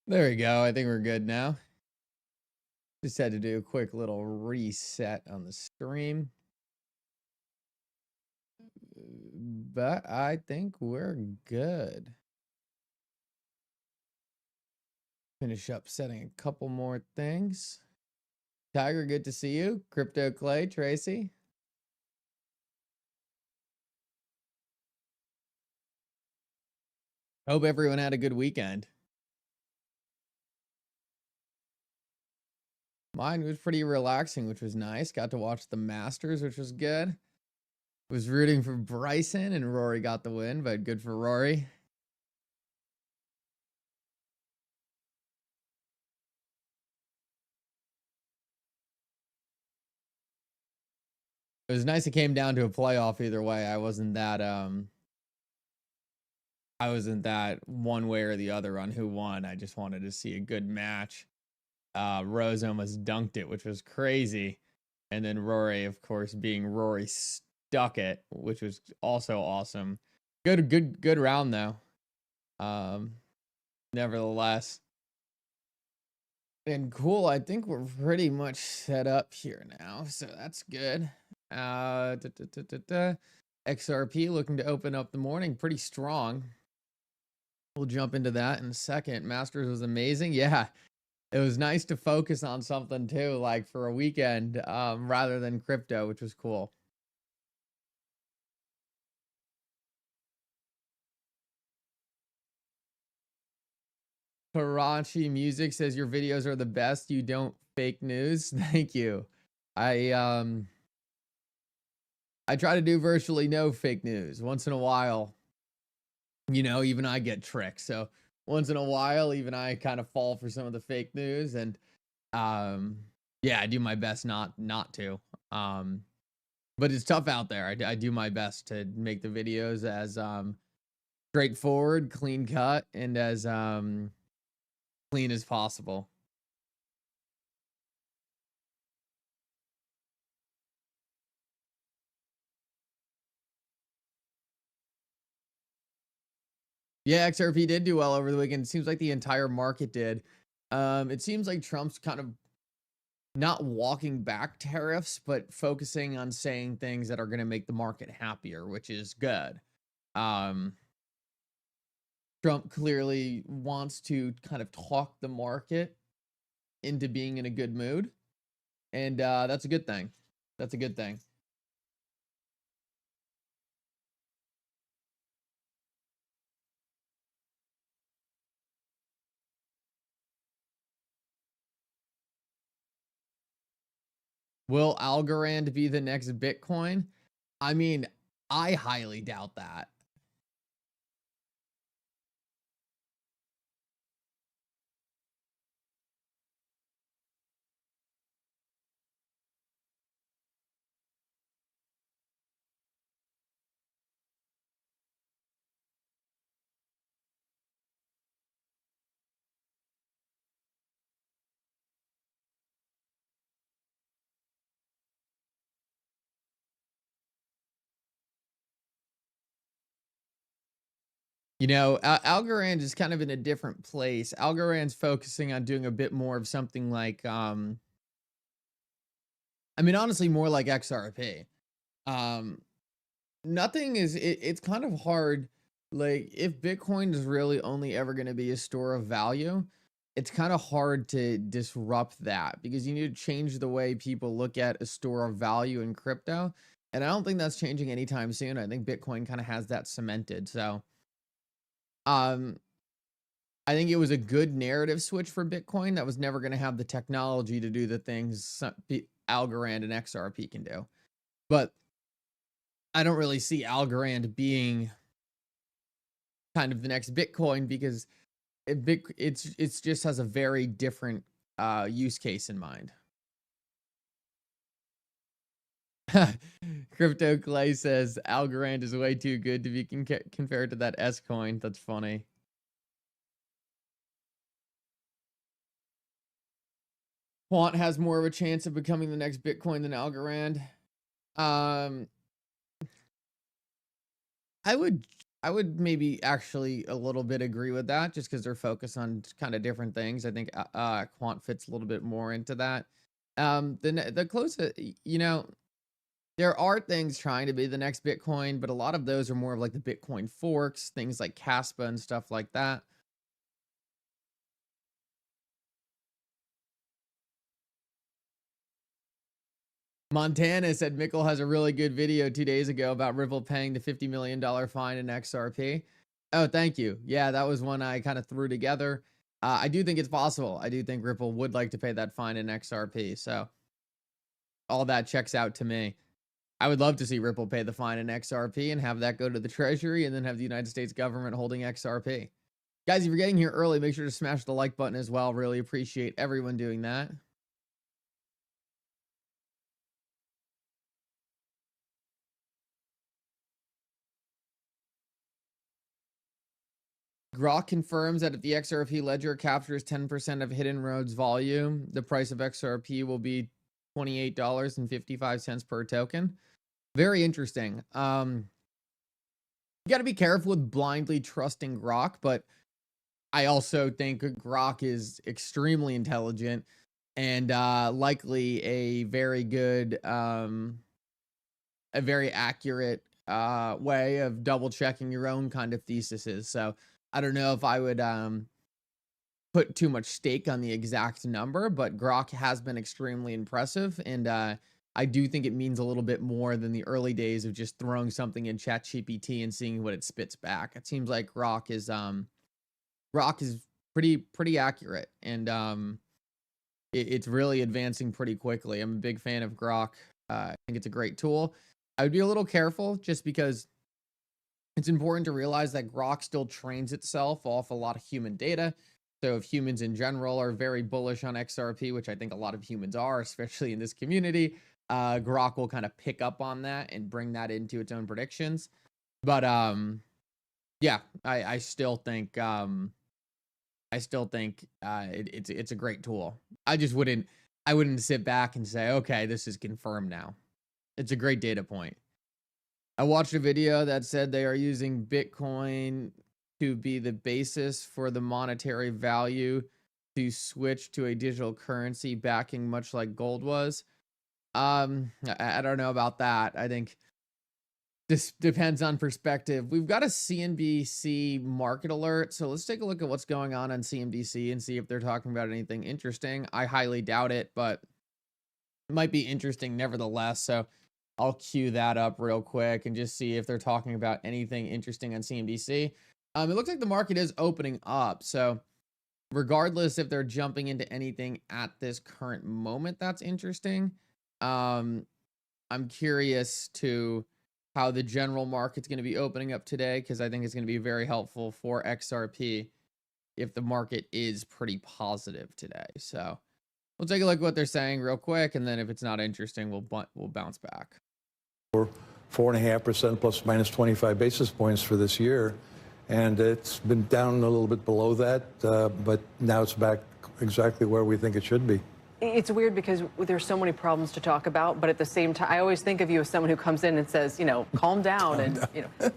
There we go. I think we're good now. Just had to do a quick little reset on the stream. But I think we're good. Finish up setting a couple more things. Tiger, good to see you. Crypto Clay, Tracy. Hope everyone had a good weekend. Mine was pretty relaxing, which was nice. Got to watch the Masters, which was good. Was rooting for Bryson, and Rory got the win, but good for Rory. It was nice it came down to a playoff either way. I wasn't that one way or the other on who won. I just wanted to see a good match. Rose almost dunked it, which was crazy. And then Rory, of course, being Rory, stuck it, which was also awesome. Good round though. Nevertheless. And cool, I think we're pretty much set up here now, so that's good. XRP looking to open up the morning pretty strong. We'll jump into that in a second. Masters was amazing. Yeah, it was nice to focus on something too, like for a weekend, rather than crypto, which was cool. Karachi Music says your videos are the best. You don't fake news. Thank you. I try to do virtually no fake news. Once in a while, you know, even I get tricked. So once in a while, even I kind of fall for some of the fake news, and yeah, I do my best not to. But it's tough out there. I do my best to make the videos as straightforward, clean cut, and as clean as possible. Yeah, XRP did do well over the weekend. It seems like the entire market did. It seems like Trump's kind of not walking back tariffs, but focusing on saying things that are going to make the market happier, which is good. Trump clearly wants to kind of talk the market into being in a good mood, and that's a good thing. That's a good thing. Will Algorand be the next Bitcoin? I mean, I highly doubt that. You know, Algorand is kind of in a different place. Algorand's focusing on doing a bit more of something like, I mean, honestly, more like XRP. Nothing is, it's kind of hard. Like, if Bitcoin is really only ever going to be a store of value, it's kind of hard to disrupt that, because you need to change the way people look at a store of value in crypto. And I don't think that's changing anytime soon. I think Bitcoin kind of has that cemented. So, I think it was a good narrative switch for Bitcoin that was never going to have the technology to do the things Algorand and XRP can do. But I don't really see Algorand being kind of the next Bitcoin, because it's just has a very different use case in mind. Crypto Clay says Algorand is way too good to be compared to that S coin. That's funny. Quant has more of a chance of becoming the next Bitcoin than Algorand. I would I would maybe actually a little bit agree with that, just because they're focused on kind of different things. I think quant fits a little bit more into that. The closest, there are things trying to be the next Bitcoin, but a lot of those are more of like the Bitcoin forks, things like Caspa and stuff like that. Montana said Mickle has a really good video 2 days ago about Ripple paying the $50 million fine in XRP. Oh, thank you. Yeah, that was one I kind of threw together. I do think it's possible. I do think Ripple would like to pay that fine in XRP. So all that checks out to me. I would love to see Ripple pay the fine in XRP and have that go to the Treasury and then have the United States government holding XRP. Guys, if you're getting here early, make sure to smash the like button as well. Really appreciate everyone doing that. Grok confirms that if the XRP ledger captures 10% of Hidden Road's volume, the price of XRP will be $28.55 per token. Very interesting. You got to be careful with blindly trusting Grok, but I also think Grok is extremely intelligent and likely a very good, a very accurate way of double checking your own kind of theses. So I don't know if I would put too much stake on the exact number, but Grok has been extremely impressive, and I do think it means a little bit more than the early days of just throwing something in ChatGPT and seeing what it spits back. It seems like Grok is pretty accurate, and it's really advancing pretty quickly. I'm a big fan of Grok. I think it's a great tool. I would be a little careful just because it's important to realize that Grok still trains itself off a lot of human data. So if humans in general are very bullish on XRP, which I think a lot of humans are, especially in this community, Grok will kind of pick up on that and bring that into its own predictions. But yeah, I still think it's a great tool. I wouldn't sit back and say, okay, this is confirmed now. It's a great data point. I watched a video that said they are using Bitcoin to be the basis for the monetary value to switch to a digital currency backing, much like gold was. I don't know about that. I think this depends on perspective. We've got a CNBC market alert, so let's take a look at what's going on CNBC and see if they're talking about anything interesting. I highly doubt it, but it might be interesting nevertheless. So I'll queue that up real quick and just see if they're talking about anything interesting on CNBC. It looks like the market is opening up. So regardless if they're jumping into anything at this current moment that's interesting, I'm curious to how the general market's going to be opening up today, because I think it's going to be very helpful for XRP if the market is pretty positive today. So we'll take a look at what they're saying real quick, and then if it's not interesting, we'll bounce back. 4.5% plus minus 25 basis points for this year, and it's been down a little bit below that, but now it's back exactly where we think it should be. It's weird because there's so many problems to talk about, but at the same time, I always think of you as someone who comes in and says, calm down, and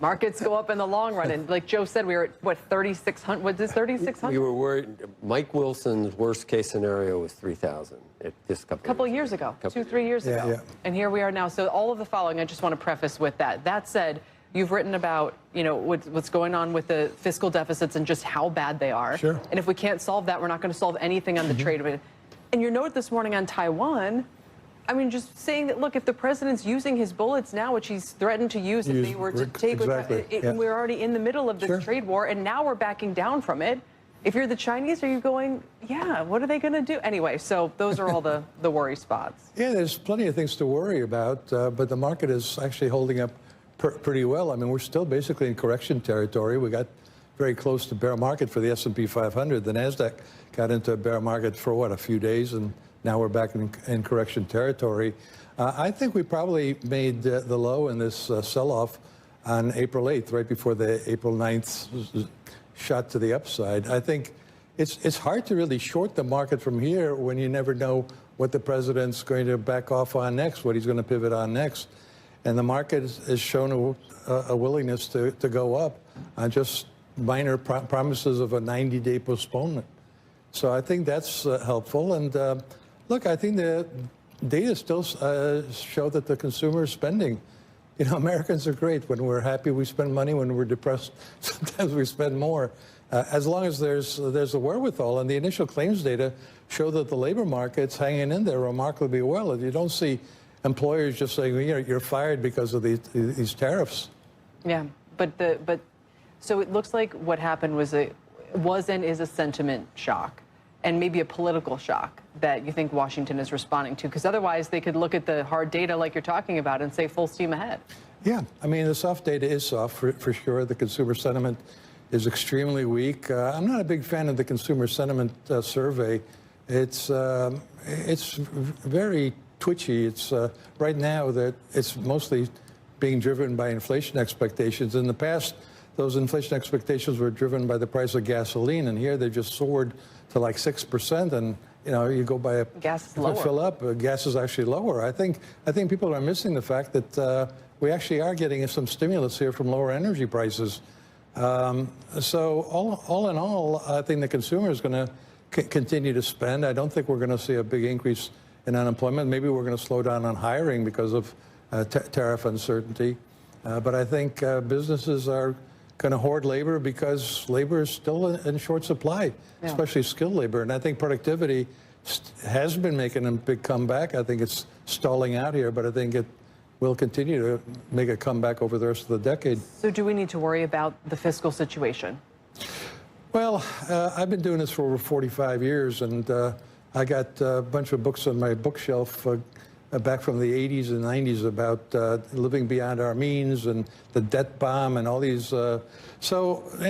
markets go up in the long run. And like Joe said, we were at what, 3,600? What is 3,600? We were worried. Mike Wilson's worst case scenario was 3,000. This couple of years ago, 2-3 years ago. Yeah. And here we are now. So all of the following, I just want to preface with that. That said, you've written about, what's going on with the fiscal deficits and just how bad they are. Sure. And if we can't solve that, we're not going to solve anything on the trade. And your note this morning on Taiwan, I mean, just saying that, look, if the president's using his bullets now, which he's threatened to use if they were to take, we're already in the middle of this trade war, and now we're backing down from it. If you're the Chinese, are you going, yeah, what are they going to do? Anyway, so those are all the worry spots. Yeah, there's plenty of things to worry about, but the market is actually holding up pretty well. I mean, we're still basically in correction territory. We got very close to bear market for the S&P 500. The NASDAQ got into a bear market for, what, a few days, and now we're back in correction territory. I think we probably made the low in this sell-off on April 8th, right before the April 9th shot to the upside. I think it's hard to really short the market from here when you never know what the president's going to back off on next, what he's going to pivot on next. and the market has shown a willingness to go up on just minor promises of a 90-day postponement. So I think that's helpful. And look, I think the data still show that the consumer is spending. You know, Americans are great. When we're happy, we spend money. When we're depressed, sometimes we spend more. As long as there's a wherewithal, and the initial claims data show that the labor market's hanging in there remarkably well. You don't see employers just saying, you're fired because of these tariffs. Yeah, but so it looks like what happened was and is a sentiment shock, and maybe a political shock that you think Washington is responding to, because otherwise they could look at the hard data like you're talking about and say full steam ahead. Yeah, I mean, the soft data is soft for sure. The consumer sentiment is extremely weak. I'm not a big fan of the consumer sentiment survey. It's very twitchy. It's right now that it's mostly being driven by inflation expectations. In the past, those inflation expectations were driven by the price of gasoline, and here they just soared to like 6%. And you go by gas is lower. Fill up, gas is actually lower. I think people are missing the fact that we actually are getting some stimulus here from lower energy prices. So all in all, I think the consumer is going to continue to spend. I don't think we're going to see a big increase in unemployment. Maybe we're going to slow down on hiring because of tariff uncertainty. But I think businesses are going to hoard labor because labor is still in short supply, especially skilled labor. And I think productivity has been making a big comeback. I think it's stalling out here, but I think it will continue to make a comeback over the rest of the decade. So do we need to worry about the fiscal situation? Well, I've been doing this for over 45 years, and I got a bunch of books on my bookshelf back from the 80s and 90s about living beyond our means and the debt bomb and all these. And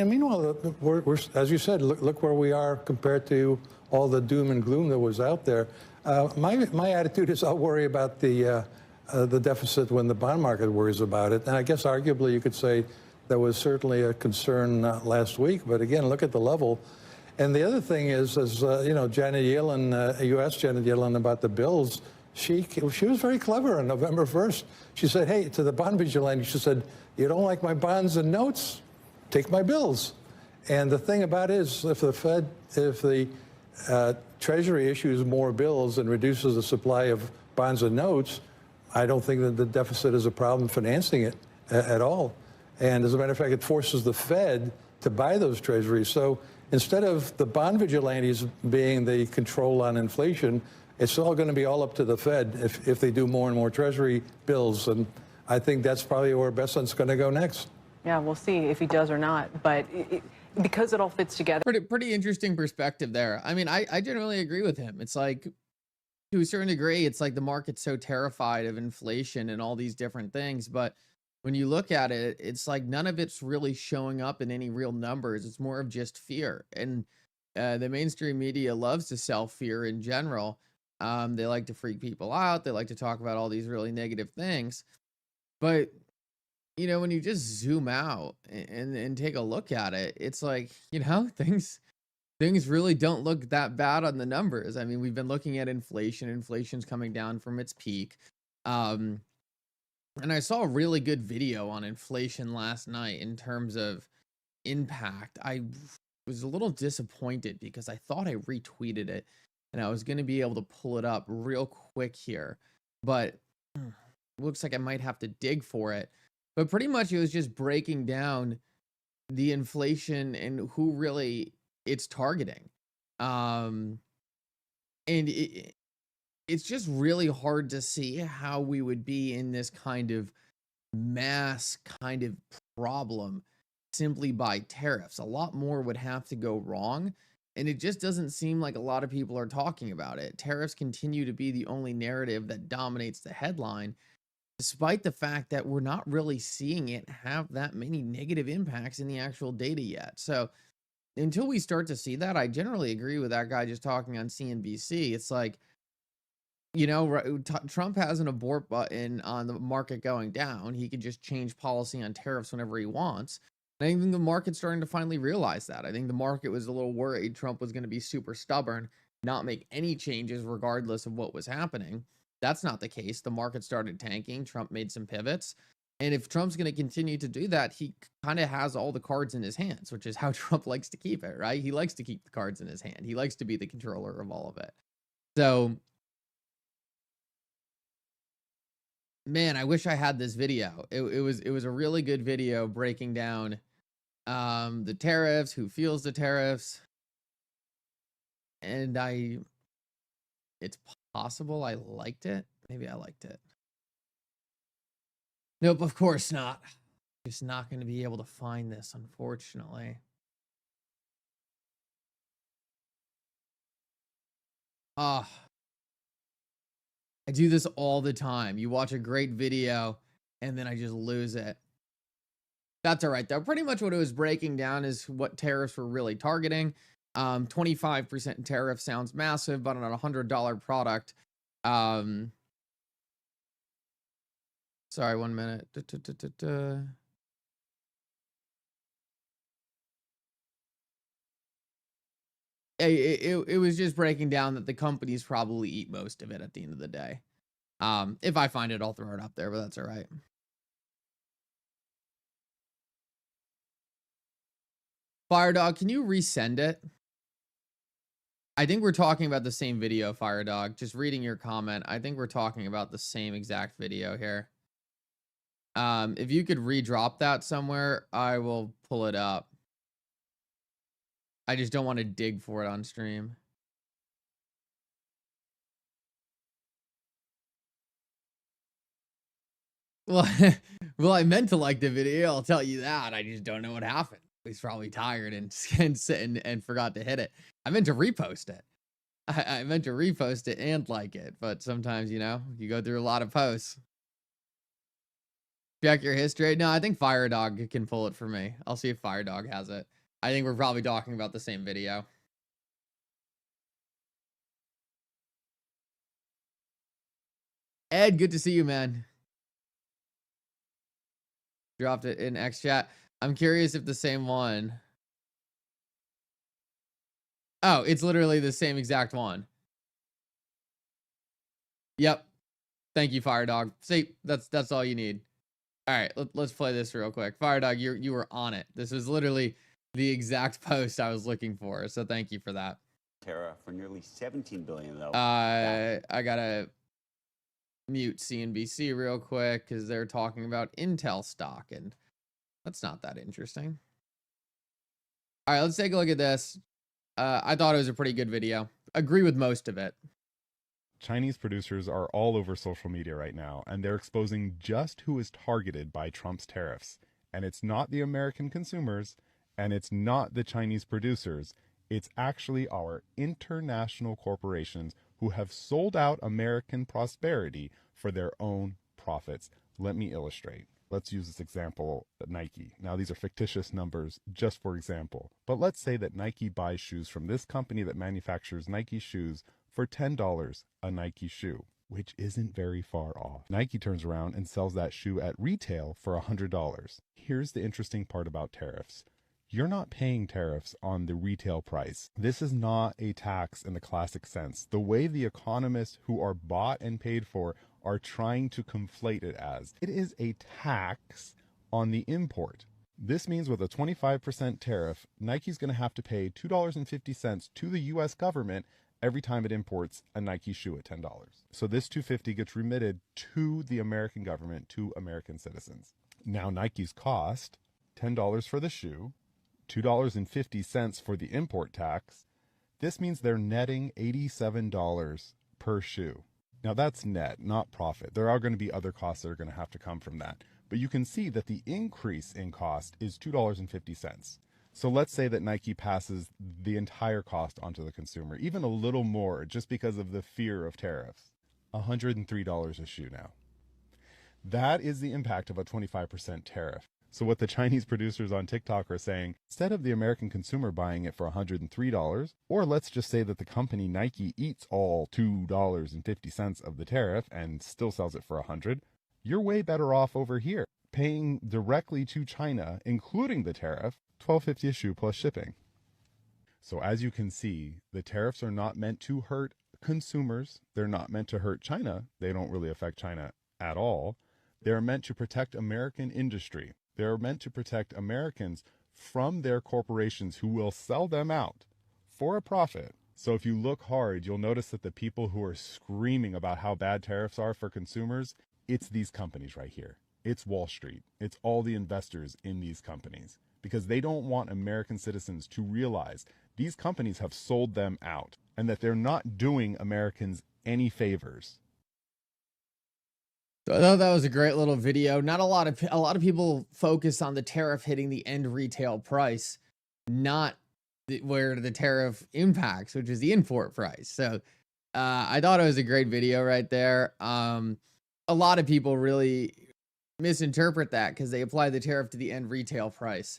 meanwhile, we're, as you said, look where we are compared to all the doom and gloom that was out there. My attitude is I'll worry about the deficit when the bond market worries about it. And I guess arguably you could say there was certainly a concern last week. But again, look at the level. And the other thing is Janet Yellen, you asked Janet Yellen about the bills. She was very clever on November 1st. She said, hey, to the bond vigilante, she said, you don't like my bonds and notes? Take my bills. And the thing about it is, if the Treasury issues more bills and reduces the supply of bonds and notes, I don't think that the deficit is a problem financing it at all. And as a matter of fact, it forces the Fed to buy those treasuries. So instead of the bond vigilantes being the control on inflation, it's all going to be all up to the Fed if they do more and more treasury bills. And I think that's probably where Bessent's going to go next. Yeah, we'll see if he does or not. But because it all fits together. Pretty interesting perspective there. I mean, I generally agree with him. It's like, to a certain degree, it's like the market's so terrified of inflation and all these different things. But when you look at it, it's like none of it's really showing up in any real numbers. It's more of just fear. And the mainstream media loves to sell fear in general. They like to freak people out. They like to talk about all these really negative things. But, when you just zoom out and take a look at it, it's like, things really don't look that bad on the numbers. I mean, we've been looking at inflation. Inflation's coming down from its peak. And I saw a really good video on inflation last night in terms of impact. I was a little disappointed because I thought I retweeted it and I was going to be able to pull it up real quick here, but looks like I might have to dig for it. But pretty much it was just breaking down the inflation and who really it's targeting. And it's just really hard to see how we would be in this kind of mass kind of problem simply by tariffs. A lot more would have to go wrong. And it just doesn't seem like a lot of people are talking about it. Tariffs continue to be the only narrative that dominates the headline, despite the fact that we're not really seeing it have that many negative impacts in the actual data yet. So until we start to see that, I generally agree with that guy just talking on CNBC. It's like, Trump has an abort button on the market going down. He can just change policy on tariffs whenever he wants. And I think the market's starting to finally realize that. I think the market was a little worried Trump was going to be super stubborn, not make any changes regardless of what was happening. That's not the case. The market started tanking. Trump made some pivots. And if Trump's going to continue to do that, he kind of has all the cards in his hands, which is how Trump likes to keep it, right? He likes to keep the cards in his hand. He likes to be the controller of all of it. So, man, I wish I had this video. It was a really good video breaking down the tariffs, who feels the tariffs. And it's possible I liked it. Maybe I liked it. Nope, of course not. Just not going to be able to find this, unfortunately. I do this all the time. You watch a great video and then I just lose it. That's all right, though. Pretty much what it was breaking down is what tariffs were really targeting. 25% tariff sounds massive, but on a $100 product, sorry, 1 minute. It was just breaking down that the companies probably eat most of it at the end of the day. If I find it, I'll throw it up there, but that's all right. Firedog, can you resend it? I think we're talking about the same video, Firedog. Just reading your comment, I think we're talking about the same exact video here. If you could redrop that somewhere, I will pull it up. I just don't want to dig for it on stream. Well, well, I meant to like the video. I'll tell you that. I just don't know what happened. He's probably tired and forgot to hit it. I meant to repost it. I meant to repost it and like it, but sometimes, you know, you go through a lot of posts. Check your history. No, I think Firedog can pull it for me. I'll see if Firedog has it. I think we're probably talking about the same video. Ed, good to see you, man. Dropped it in X chat. I'm curious if the same one. Oh, it's literally the same exact one. Yep. Thank you, Firedog. See, that's all you need. All right, let's play this real quick. Firedog, you were on it. This was literally the exact post I was looking for, so thank you for that. Terra for nearly $17 billion, though. I gotta mute CNBC real quick because they're talking about Intel stock, and that's not that interesting. All right, let's take a look at this. I thought it was a pretty good video. Agree with most of it. Chinese producers are all over social media right now, and they're exposing just who is targeted by Trump's tariffs. And it's not the American consumers, and it's not the Chinese producers. It's actually our international corporations who have sold out American prosperity for their own profits. Let me illustrate. Let's use this example, Nike. Now, these are fictitious numbers just for example. But let's say that Nike buys shoes from this company that manufactures Nike shoes for $10 a Nike shoe, which isn't very far off. Nike turns around and sells that shoe at retail for $100. Here's the interesting part about tariffs. You're not paying tariffs on the retail price. This is not a tax in the classic sense. The way the economists who are bought and paid for are trying to conflate it as. It is a tax on the import. This means with a 25% tariff, Nike's going to have to pay $2.50 to the US government every time it imports a Nike shoe at $10. So this $2.50 gets remitted to the American government, to American citizens. Now Nike's cost $10 for the shoe, $2.50 for the import tax. This means they're netting $87 per shoe. Now that's net, not profit. There are going to be other costs that are going to have to come from that. But you can see that the increase in cost is $2.50. So let's say that Nike passes the entire cost onto the consumer, even a little more, just because of the fear of tariffs. $103 a shoe now. That is the impact of a 25% tariff. So what the Chinese producers on TikTok are saying, instead of the American consumer buying it for $103, or let's just say that the company Nike eats all $2.50 of the tariff and still sells it for $100, you're way better off over here, paying directly to China, including the tariff, $12.50 a shoe plus shipping. So as you can see, the tariffs are not meant to hurt consumers. They're not meant to hurt China. They don't really affect China at all. They're meant to protect American industry. They're meant to protect Americans from their corporations who will sell them out for a profit. So if you look hard, you'll notice that the people who are screaming about how bad tariffs are for consumers, it's these companies right here. It's Wall Street. It's all the investors in these companies, because they don't want American citizens to realize these companies have sold them out and that they're not doing Americans any favors. So I thought that was a great little video. Not a lot of people focus on the tariff hitting the end retail price, not where the tariff impacts, which is the import price. So I thought it was a great video right there. A lot of people really misinterpret that because they apply the tariff to the end retail price.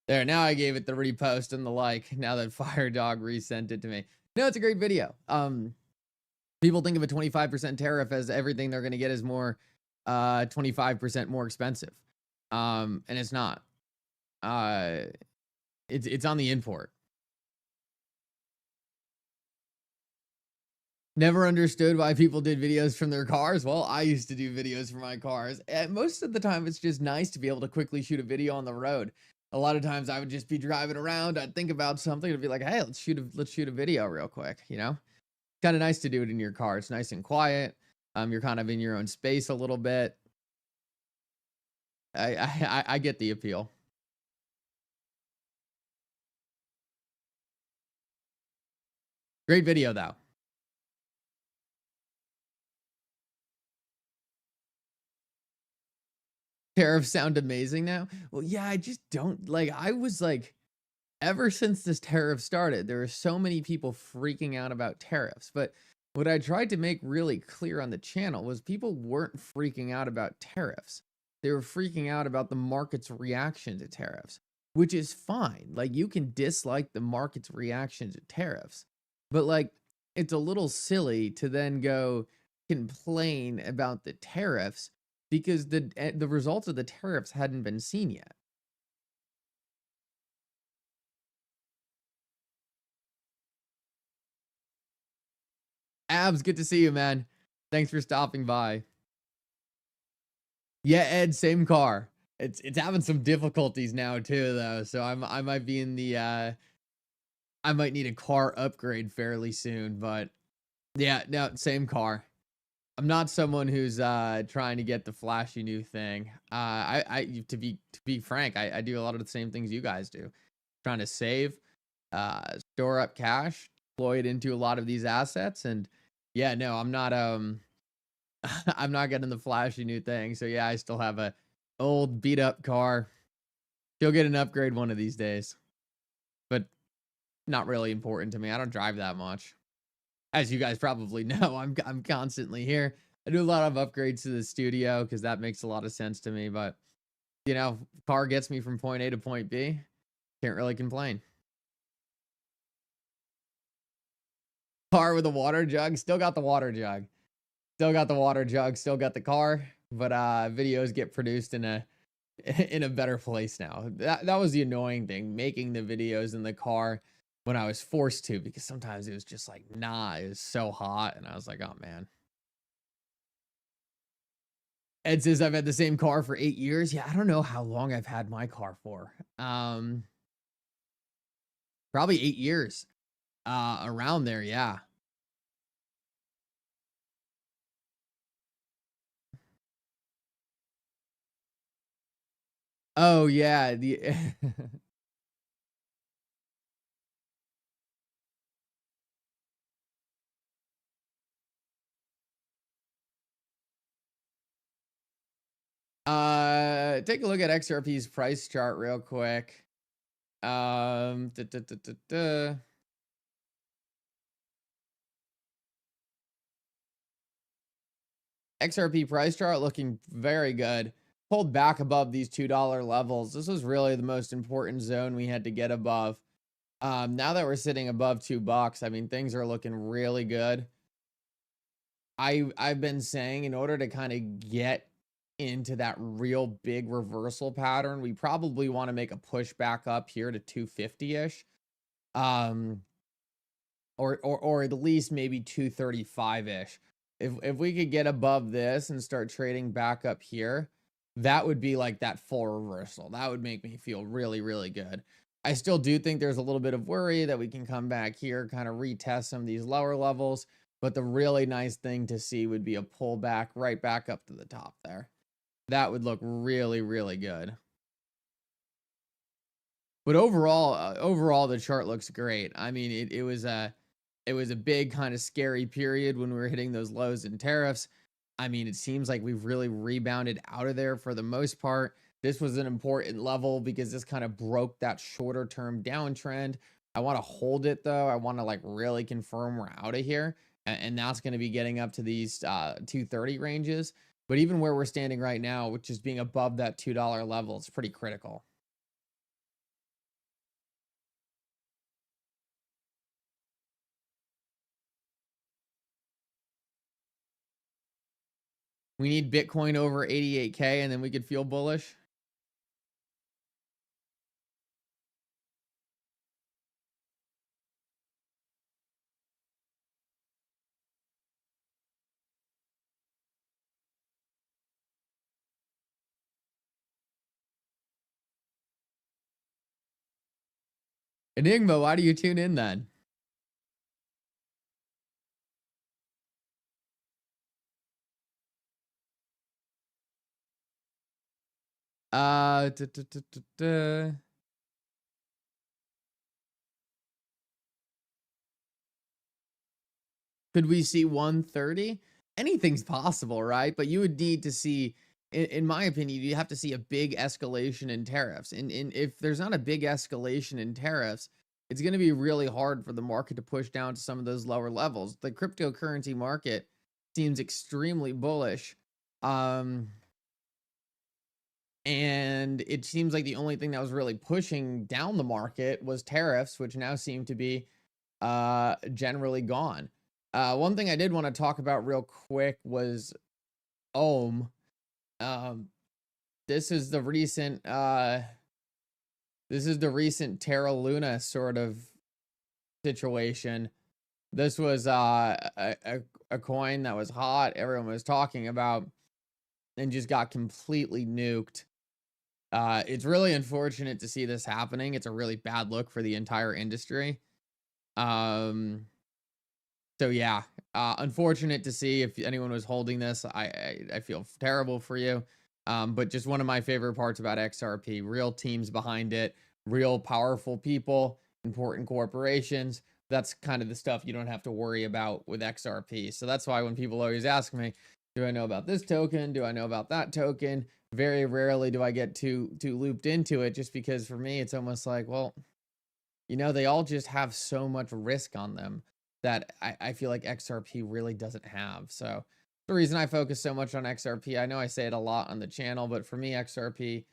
There, now I gave it the repost and the like, now that Fire Dog resent it to me. No, it's a great video. People think of a 25% tariff as everything they're going to get is more 25% more expensive. And it's not. It's on the import. Never understood why people did videos from their cars. Well, I used to do videos from my cars. And most of the time, it's just nice to be able to quickly shoot a video on the road. A lot of times I would just be driving around. I'd think about something and be like, hey, let's shoot a video real quick. You know, kind of nice to do it in your car. It's nice and quiet. You're kind of in your own space a little bit. I get the appeal. Great video though. Tariffs sound amazing now. Well, yeah, I just don't like, I was like, ever since this tariff started, there are so many people freaking out about tariffs. But what I tried to make really clear on the channel was people weren't freaking out about tariffs. They were freaking out about the market's reaction to tariffs, which is fine. Like, you can dislike the market's reaction to tariffs, but like, it's a little silly to then go complain about the tariffs because the results of the tariffs hadn't been seen yet. Abs, good to see you, man. Thanks for stopping by. Yeah, Ed, same car. It's having some difficulties now too, though. So I might be in the I might need a car upgrade fairly soon, but yeah, no, same car. I'm not someone who's trying to get the flashy new thing. To be frank, I do a lot of the same things you guys do. Trying to save, store up cash, deploy it into a lot of these assets, and yeah, no, I'm not I'm not getting the flashy new thing. So yeah, I still have a old beat up car. She'll get an upgrade one of these days, but not really important to me. I don't drive that much. As you guys probably know, I'm constantly here. I do a lot of upgrades to the studio because that makes a lot of sense to me. But, you know, car gets me from point A to point B. Can't really complain. Car with a water jug. Still got the water jug. Still got the water jug. Still got the car. But videos get produced in a better place now. That was the annoying thing, making the videos in the car when I was forced to, because sometimes it was just like, nah, it was so hot. And I was like, oh man. Ed says I've had the same car for 8 years. Yeah, I don't know how long I've had my car for. Probably 8 years. Around there, yeah. Oh yeah, the take a look at XRP's price chart real quick. XRP price chart looking very good. Pulled back above these $2 levels. This was really the most important zone we had to get above. Now that we're sitting above $2, I mean, things are looking really good. I've been saying in order to kind of get into that real big reversal pattern, we probably want to make a push back up here to 250-ish. Or at least maybe 235-ish. If we could get above this and start trading back up here, that would be like that full reversal. That would make me feel really, really good. I still do think there's a little bit of worry that we can come back here, kind of retest some of these lower levels. But the really nice thing to see would be a pullback right back up to the top there. That would look really, really good. But overall, the chart looks great. I mean, it was a big kind of scary period when we were hitting those lows in tariffs. I mean, it seems like we've really rebounded out of there for the most part. This was an important level because this kind of broke that shorter term downtrend. I want to hold it though. I want to like really confirm we're out of here. And that's going to be getting up to these 230 ranges. But even where we're standing right now, which is being above that $2 level, it's pretty critical. We need Bitcoin over 88K and then we could feel bullish. Enigma, why do you tune in then? Could we see 130? Anything's possible, right? But you would need to see, in my opinion, you have to see a big escalation in tariffs. And if there's not a big escalation in tariffs, it's going to be really hard for the market to push down to some of those lower levels. The cryptocurrency market seems extremely bullish. And it seems like the only thing that was really pushing down the market was tariffs, which now seem to be generally gone. One thing I did want to talk about real quick was Ohm. This is the recent Terra Luna sort of situation. This was a coin that was hot, everyone was talking about, and just got completely nuked. It's really unfortunate to see this happening. It's a really bad look for the entire industry. So yeah, unfortunate to see. If anyone was holding this, I feel terrible for you. But just one of my favorite parts about XRP, real teams behind it, real powerful people, important corporations. That's kind of the stuff you don't have to worry about with XRP. So that's why when people always ask me, do I know about this token? Do I know about that token? Very rarely do I get too looped into it, just because for me, it's almost like, well, you know, they all just have so much risk on them that I feel like XRP really doesn't have. So the reason I focus so much on XRP, I know I say it a lot on the channel, but for me, XRP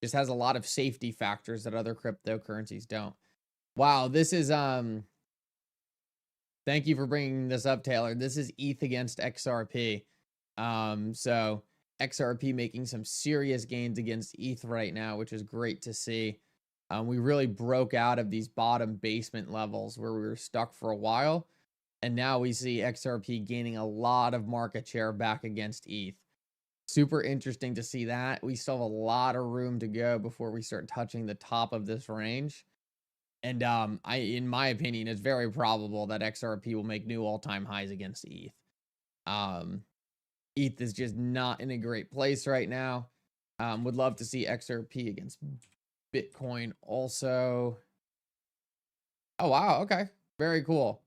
just has a lot of safety factors that other cryptocurrencies don't. Wow, this is, thank you for bringing this up, Taylor. This is ETH against XRP. So XRP making some serious gains against ETH right now, which is great to see. We really broke out of these bottom basement levels where we were stuck for a while. And now we see XRP gaining a lot of market share back against ETH. Super interesting to see that. We still have a lot of room to go before we start touching the top of this range. And in my opinion, it's very probable that XRP will make new all-time highs against ETH. ETH is just not in a great place right now. Would love to see XRP against Bitcoin also. Oh, wow. Okay. Very cool.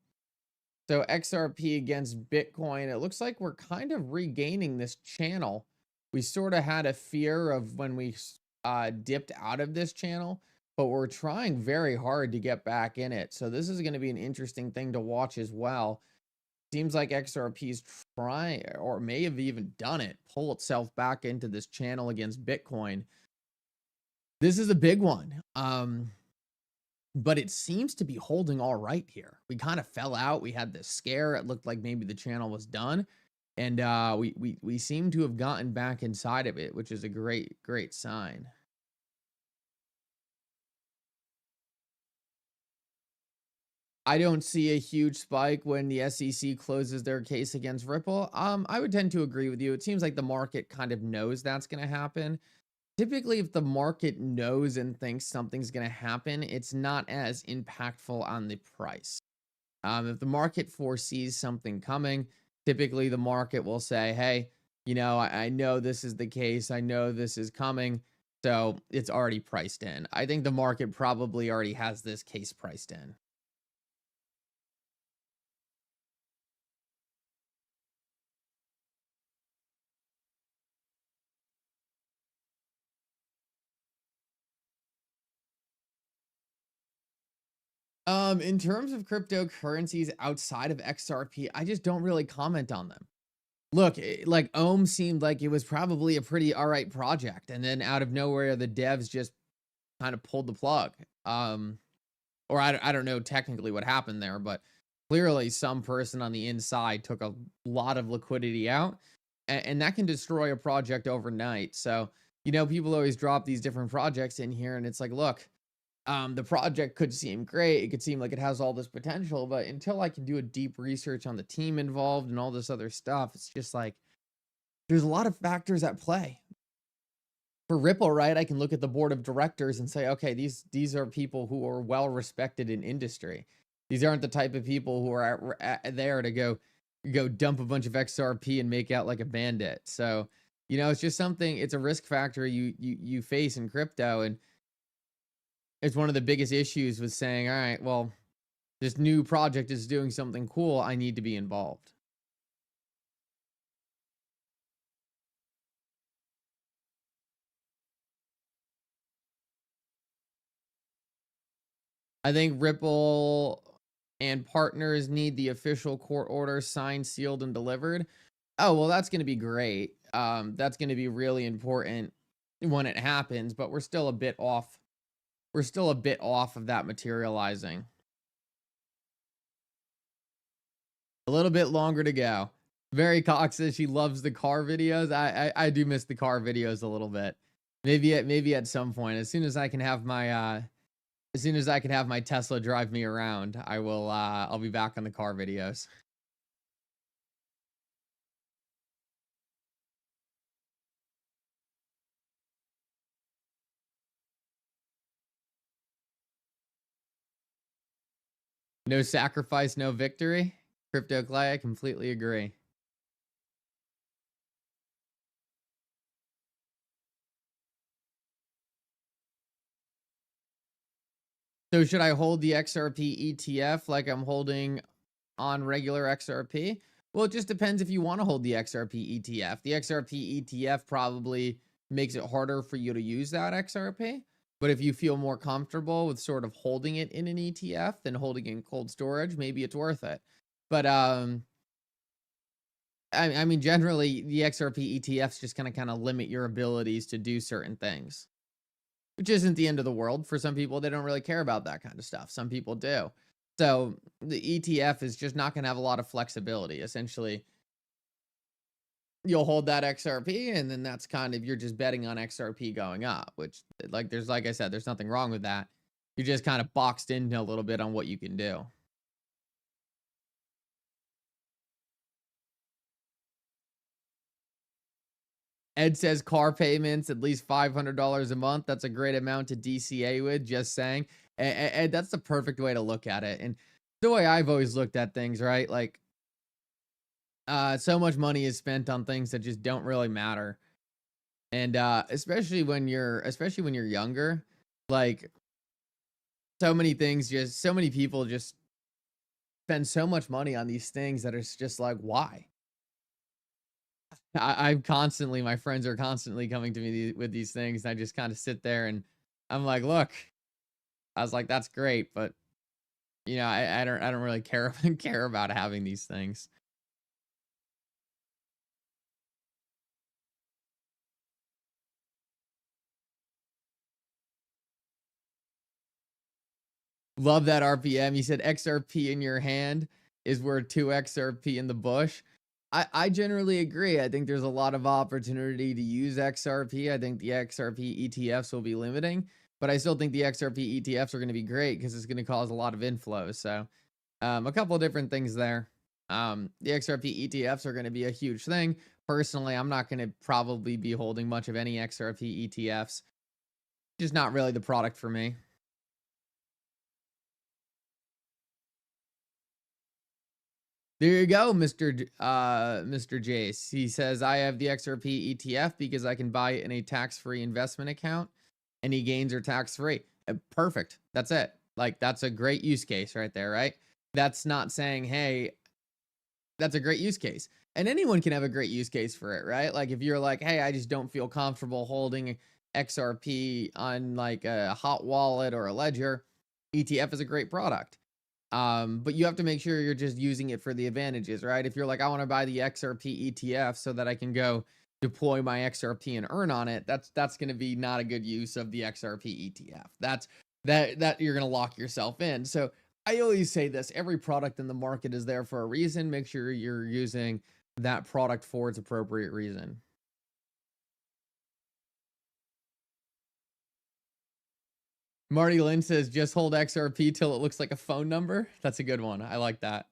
So XRP against Bitcoin, it looks like we're kind of regaining this channel. We sort of had a fear of when we dipped out of this channel, but we're trying very hard to get back in it. So this is going to be an interesting thing to watch as well. Seems like XRP is trying, or may have even done it, pull itself back into this channel against Bitcoin. This is a big one. but it seems to be holding all right here. We kind of fell out. We had this scare. It looked like maybe the channel was done. And we seem to have gotten back inside of it, which is a great sign. I don't see a huge spike when the SEC closes their case against Ripple. I would tend to agree with you. It seems like the market kind of knows that's going to happen. Typically, if the market knows and thinks something's going to happen, it's not as impactful on the price. If the market foresees something coming, typically the market will say, hey, you know, I know this is the case. I know this is coming. So it's already priced in. I think the market probably already has this case priced in. In terms of cryptocurrencies outside of XRP, I just don't really comment on them. Look, like Ohm seemed like it was probably a pretty all right project, and then out of nowhere, the devs just kind of pulled the plug. Or I don't know technically what happened there, but clearly some person on the inside took a lot of liquidity out, and that can destroy a project overnight. So, you know, people always drop these different projects in here, and it's like, look, the project could seem great. It could seem like it has all this potential, but until I can do a deep research on the team involved and all this other stuff, it's just like there's a lot of factors at play. For Ripple, right, I can look at the board of directors and say, okay, these are people who are well respected in industry. These aren't the type of people who are there to go dump a bunch of XRP and make out like a bandit. So, you know, it's just something. It's a risk factor you face in crypto, and it's one of the biggest issues with saying, all right, well, this new project is doing something cool. I need to be involved. I think Ripple and partners need the official court order signed, sealed, and delivered. Oh, well, that's going to be great. That's going to be really important when it happens, but we're still a bit off. We're still a bit off of that materializing. A little bit longer to go. Very Cox says she loves the car videos. I do miss the car videos a little bit. Maybe at some point, as soon as I can have my Tesla drive me around, I'll be back on the car videos. No sacrifice, no victory. Crypto Clay, I completely agree. So should I hold the XRP ETF like I'm holding on regular XRP? Well, it just depends if you want to hold the XRP ETF. The XRP ETF probably makes it harder for you to use that XRP. But if you feel more comfortable with sort of holding it in an ETF than holding it in cold storage, maybe it's worth it. But I mean, generally, the XRP ETFs just kind of limit your abilities to do certain things, which isn't the end of the world. For some people, they don't really care about that kind of stuff. Some people do. So the ETF is just not going to have a lot of flexibility. Essentially, you'll hold that XRP, and then that's kind of, you're just betting on XRP going up, which, like I said, there's nothing wrong with that. You're just kind of boxed in a little bit on what you can do. Ed says car payments, at least $500 a month. That's a great amount to DCA with, just saying. And that's the perfect way to look at it. And the way I've always looked at things, right? Like, so much money is spent on things that just don't really matter. And especially when you're younger, like, so many people just spend so much money on these things that it's just like, why? My friends are constantly coming to me with these things, and I just kind of sit there and I'm like, look, I was like, that's great, but you know, I don't really care about having these things. Love that RPM. You said XRP in your hand is worth 2 XRP in the bush. I generally agree. I think there's a lot of opportunity to use XRP. I think the XRP ETFs will be limiting, but I still think the XRP ETFs are going to be great because it's going to cause a lot of inflows. So a couple of different things there. The XRP ETFs are going to be a huge thing. Personally, I'm not going to probably be holding much of any XRP ETFs. Just not really the product for me. There you go, Mr. Jace. He says, I have the XRP ETF because I can buy it in a tax-free investment account. Any gains are tax-free. Perfect. That's it. Like, that's a great use case right there, right? That's not saying, hey, that's a great use case. And anyone can have a great use case for it, right? Like, if you're like, hey, I just don't feel comfortable holding XRP on like a hot wallet or a ledger, ETF is a great product. But you have to make sure you're just using it for the advantages, right? If you're like, I want to buy the XRP ETF so that I can go deploy my XRP and earn on it, that's going to be not a good use of the XRP ETF. That you're going to lock yourself in. So I always say this, every product in the market is there for a reason. Make sure you're using that product for its appropriate reason. Marty Lynn says, just hold XRP till it looks like a phone number. That's a good one. I like that.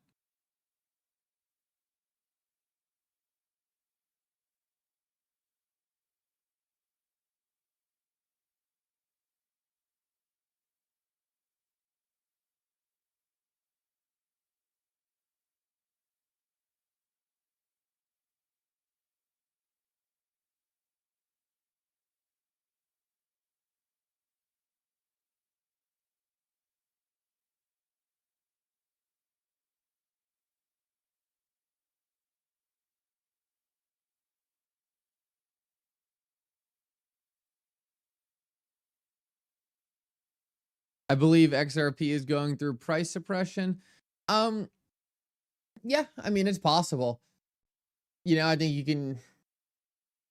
I believe XRP is going through price suppression. Yeah, I mean, it's possible. You know, I think you can,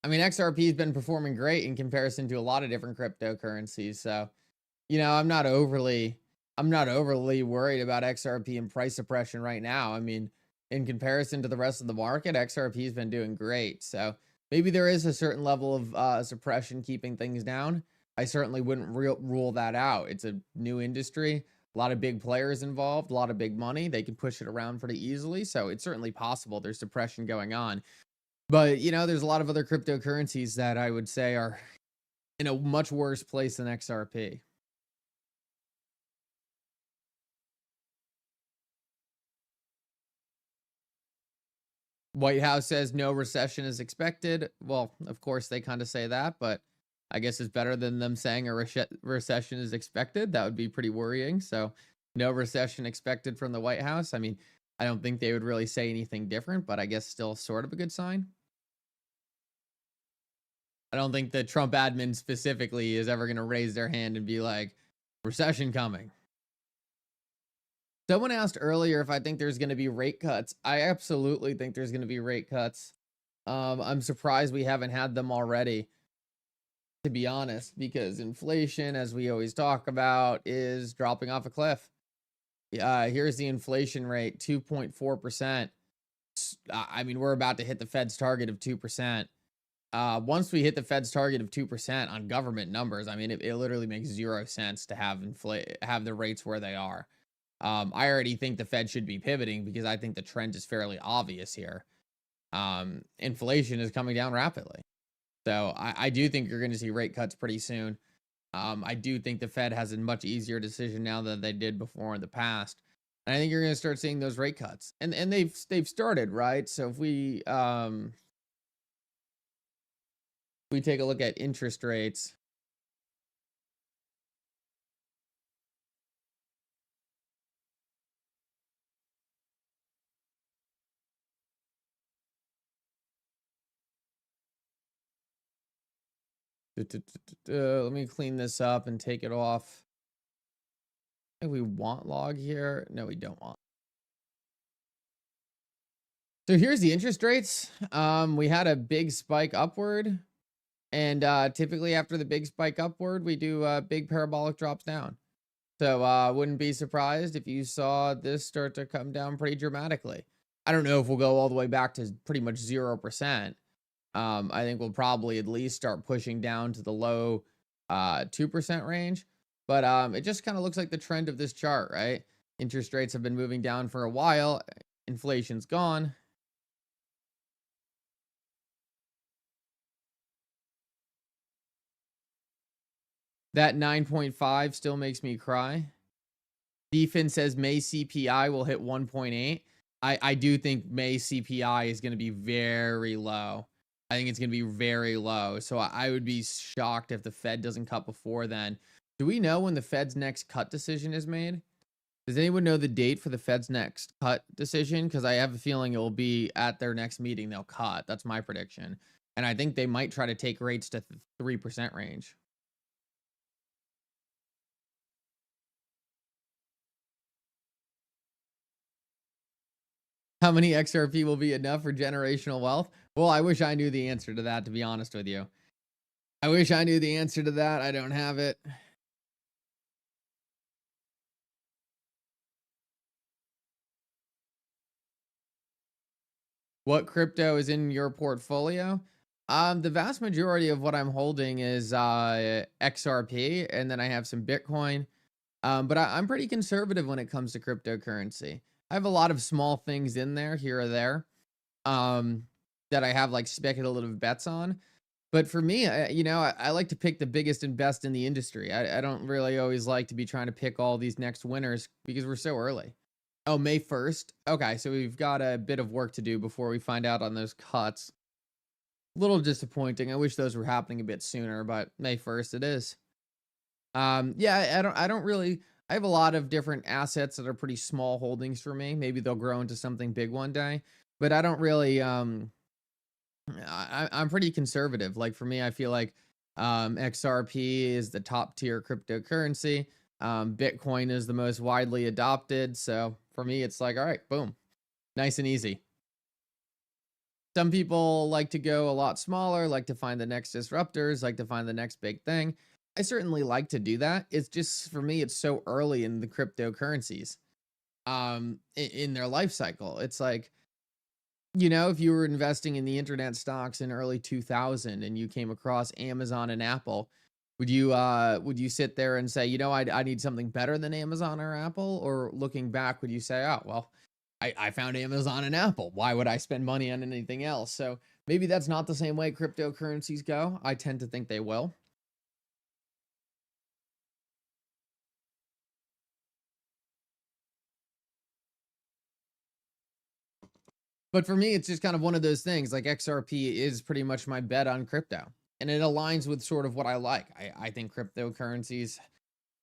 I mean, XRP has been performing great in comparison to a lot of different cryptocurrencies. So, you know, I'm not overly worried about XRP and price suppression right now. I mean, in comparison to the rest of the market, XRP has been doing great. So maybe there is a certain level of suppression keeping things down. I certainly wouldn't rule that out. It's a new industry, a lot of big players involved, a lot of big money. They can push it around pretty easily. So it's certainly possible there's suppression going on. But, you know, there's a lot of other cryptocurrencies that I would say are in a much worse place than XRP. White House says no recession is expected. Well, of course, they kind of say that, but I guess it's better than them saying a recession is expected. That would be pretty worrying. So no recession expected from the White House. I mean, I don't think they would really say anything different, but I guess still sort of a good sign. I don't think the Trump admin specifically is ever going to raise their hand and be like, recession coming. Someone asked earlier if I think there's going to be rate cuts. I absolutely think there's going to be rate cuts. I'm surprised we haven't had them already, to be honest, because inflation, as we always talk about, is dropping off a cliff. Here's the inflation rate, 2.4%. I mean, we're about to hit the Fed's target of 2%. Once we hit the Fed's target of 2% on government numbers, I mean, it literally makes 0 sense to have the rates where they are. I already think the Fed should be pivoting because I think the trend is fairly obvious here. Inflation is coming down rapidly. So I do think you're going to see rate cuts pretty soon. I do think the Fed has a much easier decision now than they did before in the past. And I think you're going to start seeing those rate cuts. And they've started, right? So if we take a look at interest rates, let me clean this up and take it off. I think we want log here. No, we don't want. So here's the interest rates. We had a big spike upward, and typically after the big spike upward, we do big parabolic drops down. So wouldn't be surprised if you saw this start to come down pretty dramatically. I don't know if we'll go all the way back to pretty much 0%. I think we'll probably at least start pushing down to the low 2% range. But it just kind of looks like the trend of this chart, right? Interest rates have been moving down for a while. Inflation's gone. That 9.5 still makes me cry. Defin says May CPI will hit 1.8. I do think May CPI is going to be very low. I think it's going to be very low. So I would be shocked if the Fed doesn't cut before then. Do we know when the Fed's next cut decision is made? Does anyone know the date for the Fed's next cut decision? Because I have a feeling it will be at their next meeting. They'll cut. That's my prediction. And I think they might try to take rates to 3% range. How many XRP will be enough for generational wealth? Well, I wish I knew the answer to that, to be honest with you. I wish I knew the answer to that. I don't have it. What crypto is in your portfolio? The vast majority of what I'm holding is XRP, and then I have some Bitcoin. But I'm pretty conservative when it comes to cryptocurrency. I have a lot of small things in there, here or there, that I have like speculative bets on. But for me, I like to pick the biggest and best in the industry. I don't really always like to be trying to pick all these next winners because we're so early. Oh, May 1st. Okay, so we've got a bit of work to do before we find out on those cuts. A little disappointing. I wish those were happening a bit sooner, but May 1st it is. Yeah, I don't really. I have a lot of different assets that are pretty small holdings for me. Maybe they'll grow into something big one day, but I don't really. I'm pretty conservative. Like for me, I feel like XRP is the top tier cryptocurrency. Bitcoin is the most widely adopted. So for me, it's like, all right, boom, nice and easy. Some people like to go a lot smaller, like to find the next disruptors, like to find the next big thing. I certainly like to do that. It's just for me, it's so early in the cryptocurrencies, in their life cycle. It's like, if you were investing in the internet stocks in early 2000 and you came across Amazon and Apple, would you sit there and say, I need something better than Amazon or Apple? Or looking back, would you say, oh, well, I found Amazon and Apple. Why would I spend money on anything else? So maybe that's not the same way cryptocurrencies go. I tend to think they will. But for me, it's just kind of one of those things. Like XRP is pretty much my bet on crypto. And it aligns with sort of what I like. I think cryptocurrencies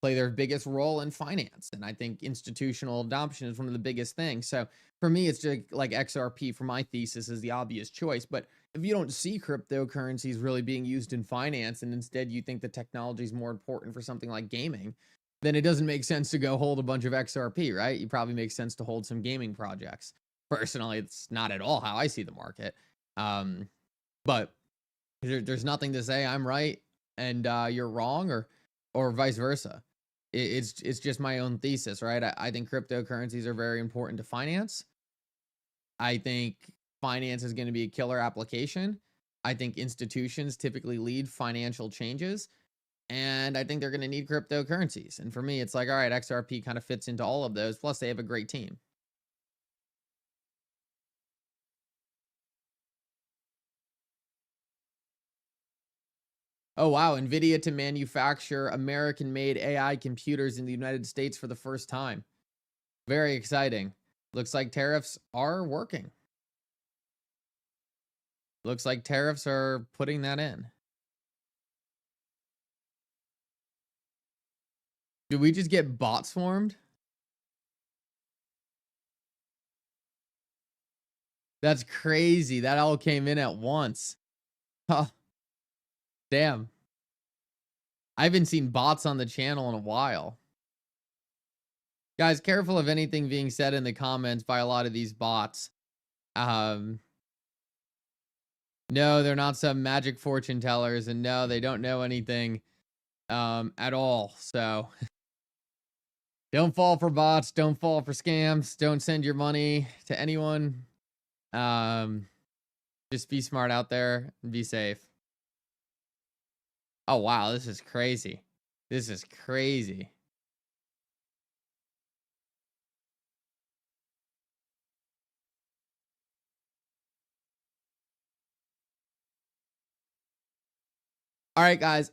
play their biggest role in finance. And I think institutional adoption is one of the biggest things. So for me, it's just like XRP for my thesis is the obvious choice. But if you don't see cryptocurrencies really being used in finance, and instead you think the technology is more important for something like gaming, then it doesn't make sense to go hold a bunch of XRP, right? It probably makes sense to hold some gaming projects. Personally, it's not at all how I see the market. But there's nothing to say I'm right and you're wrong, or vice versa. It's just my own thesis, right? I think cryptocurrencies are very important to finance. I think finance is going to be a killer application. I think institutions typically lead financial changes, and I think they're going to need cryptocurrencies. And for me, it's like, all right, XRP kind of fits into all of those. Plus, they have a great team. Oh, wow. NVIDIA to manufacture American-made AI computers in the United States for the first time. Very exciting. Looks like tariffs are working. Looks like tariffs are putting that in. Did we just get bot swarmed? That's crazy. That all came in at once. Huh. Damn. I haven't seen bots on the channel in a while. Guys, careful of anything being said in the comments by a lot of these bots. No, they're not some magic fortune tellers, and no, they don't know anything at all. So Don't fall for bots. Don't fall for scams. Don't send your money to anyone. Just be smart out there and be safe. Oh, wow. This is crazy. This is crazy. All right, guys.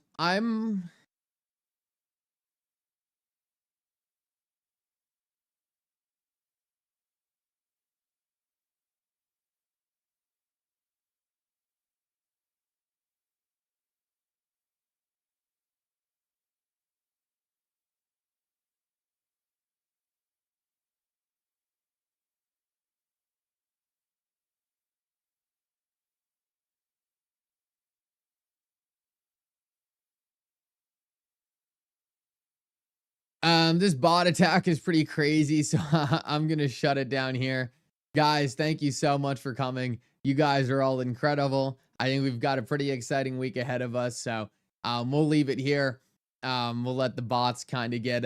This bot attack is pretty crazy, so I'm gonna shut it down here. Guys, thank you so much for coming. You guys are all incredible. I think we've got a pretty exciting week ahead of us, so we'll leave it here. We'll let the bots kind of get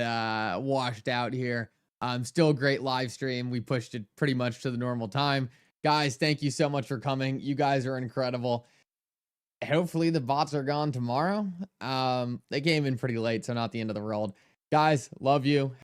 washed out here. Still a great live stream. We pushed it pretty much to the normal time. Guys, thank you so much for coming. You guys are incredible. Hopefully the bots are gone tomorrow. They came in pretty late, so not the end of the world. Guys, love you.